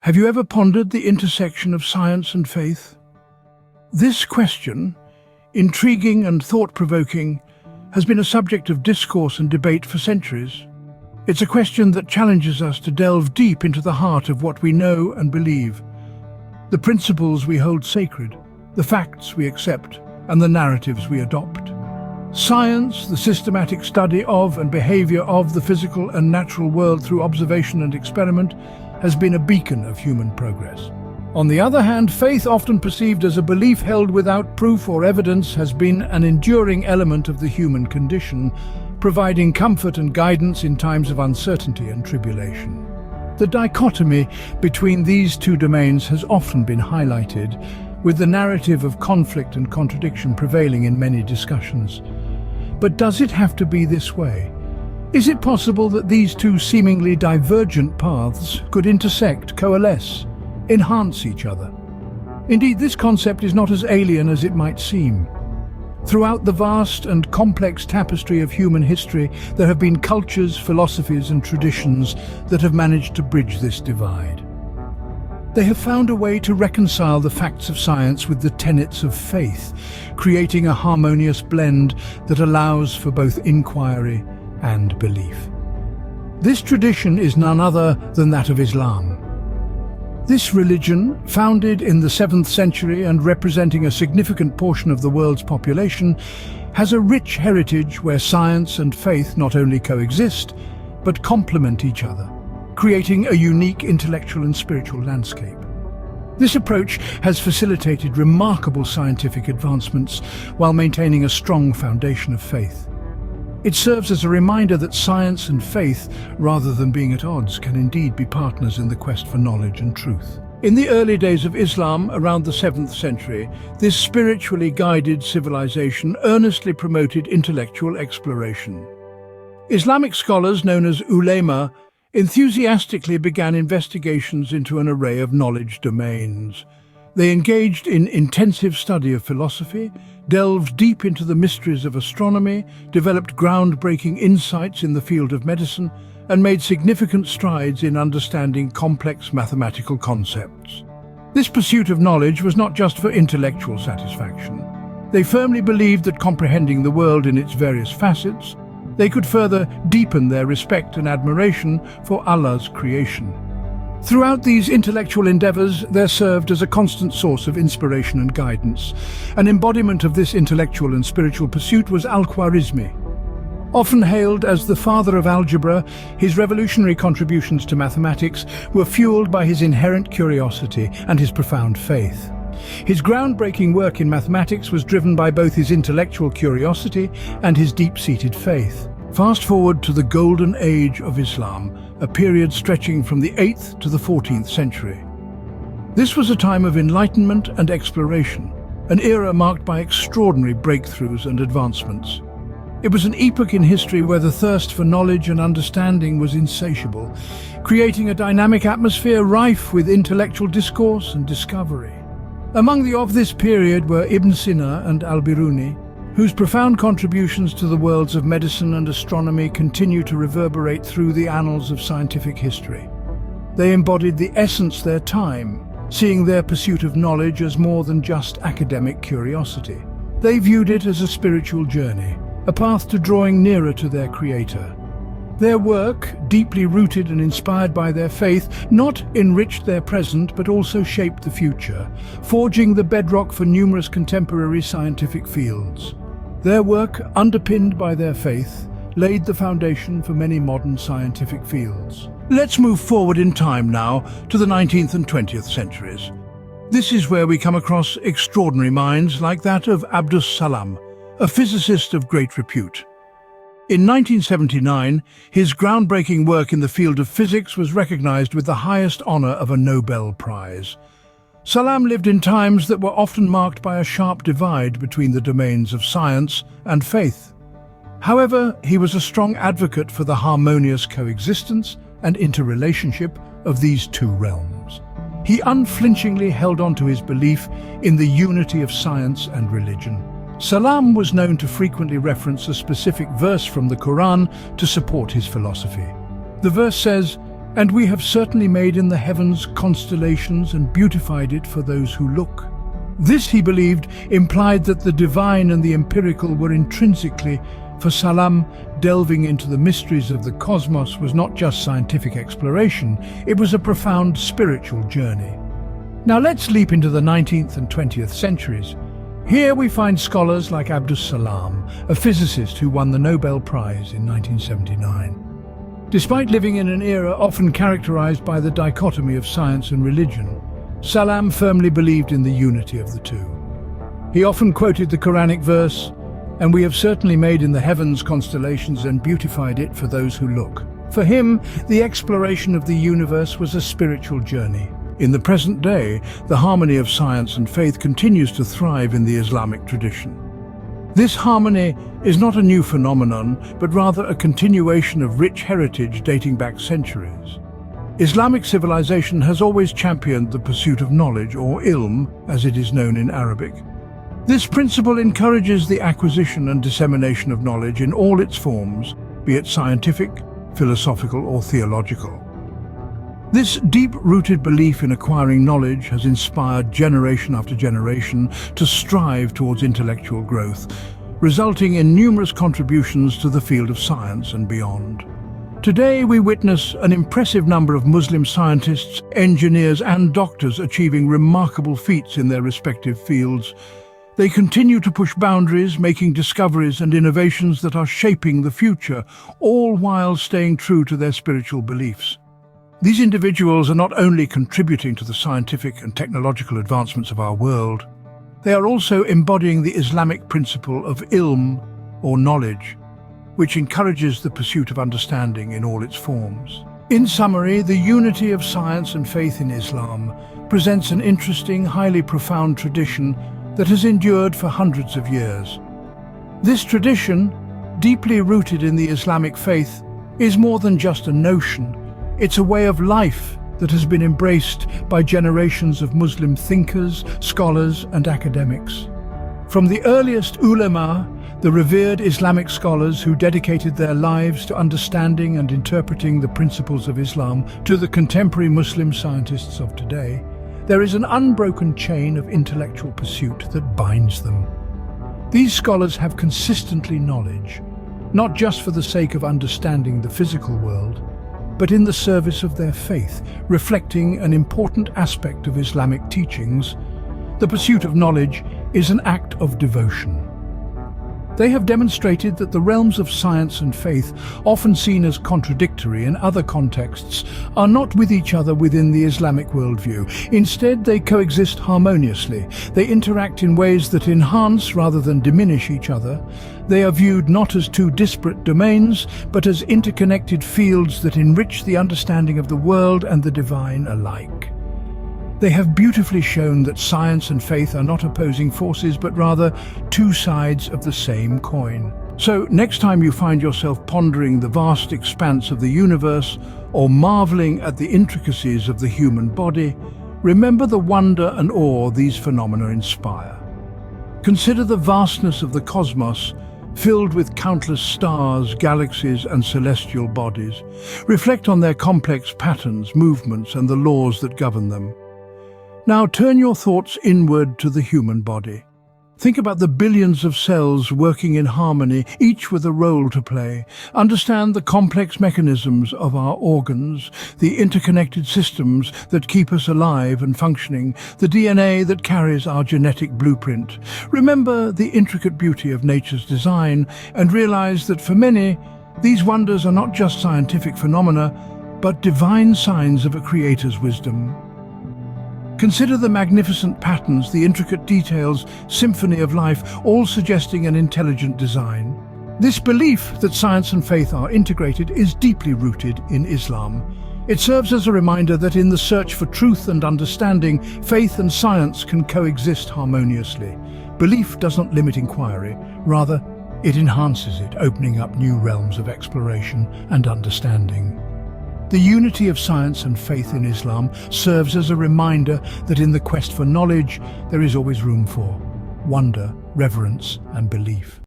Have you ever pondered the intersection of science and faith? This question, intriguing and thought-provoking, has been a subject of discourse and debate for centuries. It's a question that challenges us to delve deep into the heart of what we know and believe, the principles we hold sacred, the facts we accept, and the narratives we adopt. Science, the systematic study of and behavior of the physical and natural world through observation and experiment, has been a beacon of human progress. On the other hand, faith, often perceived as a belief held without proof or evidence, has been an enduring element of the human condition, providing comfort and guidance in times of uncertainty and tribulation. The dichotomy between these two domains has often been highlighted, with the narrative of conflict and contradiction prevailing in many discussions. But does it have to be this way? Is it possible that these two seemingly divergent paths could intersect, coalesce, enhance each other? Indeed, this concept is not as alien as it might seem. Throughout the vast and complex tapestry of human history, there have been cultures, philosophies, and traditions that have managed to bridge this divide. They have found a way to reconcile the facts of science with the tenets of faith, creating a harmonious blend that allows for both inquiry and belief. This tradition is none other than that of Islam. This religion, founded in the 7th century and representing a significant portion of the world's population, has a rich heritage where science and faith not only coexist, but complement each other, creating a unique intellectual and spiritual landscape. This approach has facilitated remarkable scientific advancements while maintaining a strong foundation of faith. It serves as a reminder that science and faith, rather than being at odds, can indeed be partners in the quest for knowledge and truth. In the early days of Islam, around the 7th century, this spiritually guided civilization earnestly promoted intellectual exploration. Islamic scholars known as ulema enthusiastically began investigations into an array of knowledge domains. They engaged in intensive study of philosophy, delved deep into the mysteries of astronomy, developed groundbreaking insights in the field of medicine, and made significant strides in understanding complex mathematical concepts. This pursuit of knowledge was not just for intellectual satisfaction. They firmly believed that comprehending the world in its various facets, they could further deepen their respect and admiration for Allah's creation. Throughout these intellectual endeavors, there served as a constant source of inspiration and guidance. An embodiment of this intellectual and spiritual pursuit was Al-Khwarizmi. Often hailed as the father of algebra, his revolutionary contributions to mathematics were fueled by his inherent curiosity and his profound faith. His groundbreaking work in mathematics was driven by both his intellectual curiosity and his deep-seated faith. Fast forward to the Golden Age of Islam, a period stretching from the 8th to the 14th century. This was a time of enlightenment and exploration, an era marked by extraordinary breakthroughs and advancements. It was an epoch in history where the thirst for knowledge and understanding was insatiable, creating a dynamic atmosphere rife with intellectual discourse and discovery. Among the of this period were Ibn Sina and Al-Biruni, whose profound contributions to the worlds of medicine and astronomy continue to reverberate through the annals of scientific history. They embodied the essence of their time, seeing their pursuit of knowledge as more than just academic curiosity. They viewed it as a spiritual journey, a path to drawing nearer to their creator. Their work, deeply rooted and inspired by their faith, not enriched their present but also shaped the future, forging the bedrock for numerous contemporary scientific fields. Their work, underpinned by their faith, laid the foundation for many modern scientific fields. Let's move forward in time now to the 19th and 20th centuries. This is where we come across extraordinary minds like that of Abdus Salam, a physicist of great repute. In 1979, his groundbreaking work in the field of physics was recognized with the highest honor of a Nobel Prize. Salam lived in times that were often marked by a sharp divide between the domains of science and faith. However, he was a strong advocate for the harmonious coexistence and interrelationship of these two realms. He unflinchingly held on to his belief in the unity of science and religion. Salam was known to frequently reference a specific verse from the Quran to support his philosophy. The verse says, And we have certainly made in the heavens constellations and beautified it for those who look. This, he believed, implied that the divine and the empirical were intrinsically, for Salam, delving into the mysteries of the cosmos was not just scientific exploration, it was a profound spiritual journey. Now let's leap into the 19th and 20th centuries. Here we find scholars like Abdus Salam, a physicist who won the Nobel Prize in 1979. Despite living in an era often characterized by the dichotomy of science and religion, Salam firmly believed in the unity of the two. He often quoted the qur'anic verse, "And we have certainly made in the heavens constellations and beautified it for those who look." For him, the exploration of the universe was a spiritual journey. In the present day, the harmony of science and faith continues to thrive in the Islamic tradition. This harmony is not a new phenomenon, but rather a continuation of rich heritage dating back centuries. Islamic civilization has always championed the pursuit of knowledge, or ilm, as it is known in Arabic. This principle encourages the acquisition and dissemination of knowledge in all its forms, be it scientific, philosophical, or theological. This deep-rooted belief in acquiring knowledge has inspired generation after generation to strive towards intellectual growth, resulting in numerous contributions to the field of science and beyond. Today we witness an impressive number of Muslim scientists, engineers and doctors achieving remarkable feats in their respective fields. They continue to push boundaries, making discoveries and innovations that are shaping the future, all while staying true to their spiritual beliefs. These individuals are not only contributing to the scientific and technological advancements of our world, they are also embodying the Islamic principle of ilm, or knowledge, which encourages the pursuit of understanding in all its forms. In summary, the unity of science and faith in Islam presents an interesting, highly profound tradition that has endured for hundreds of years. This tradition, deeply rooted in the Islamic faith, is more than just a notion. It's a way of life that has been embraced by generations of Muslim thinkers, scholars, and academics. From the earliest ulama, the revered Islamic scholars who dedicated their lives to understanding and interpreting the principles of Islam, to the contemporary Muslim scientists of today, there is an unbroken chain of intellectual pursuit that binds them. These scholars have consistently knowledge, not just for the sake of understanding the physical world, but in the service of their faith, reflecting an important aspect of Islamic teachings. The pursuit of knowledge is an act of devotion. They have demonstrated that the realms of science and faith, often seen as contradictory in other contexts, are not with each other within the Islamic worldview. Instead, they coexist harmoniously. They interact in ways that enhance rather than diminish each other. They are viewed not as two disparate domains, but as interconnected fields that enrich the understanding of the world and the divine alike. They have beautifully shown that science and faith are not opposing forces, but rather two sides of the same coin. So, next time you find yourself pondering the vast expanse of the universe or marveling at the intricacies of the human body, remember the wonder and awe these phenomena inspire. Consider the vastness of the cosmos, filled with countless stars, galaxies, and celestial bodies. Reflect on their complex patterns, movements, and the laws that govern them. Now turn your thoughts inward to the human body. Think about the billions of cells working in harmony, each with a role to play. Understand the complex mechanisms of our organs, the interconnected systems that keep us alive and functioning, the DNA that carries our genetic blueprint. Remember the intricate beauty of nature's design and realize that for many, these wonders are not just scientific phenomena, but divine signs of a creator's wisdom. Consider the magnificent patterns, the intricate details, symphony of life, all suggesting an intelligent design. This belief that science and faith are integrated is deeply rooted in Islam. It serves as a reminder that in the search for truth and understanding, faith and science can coexist harmoniously. Belief doesn't limit inquiry, rather, it enhances it, opening up new realms of exploration and understanding. The unity of science and faith in Islam serves as a reminder that in the quest for knowledge, there is always room for wonder, reverence, and belief.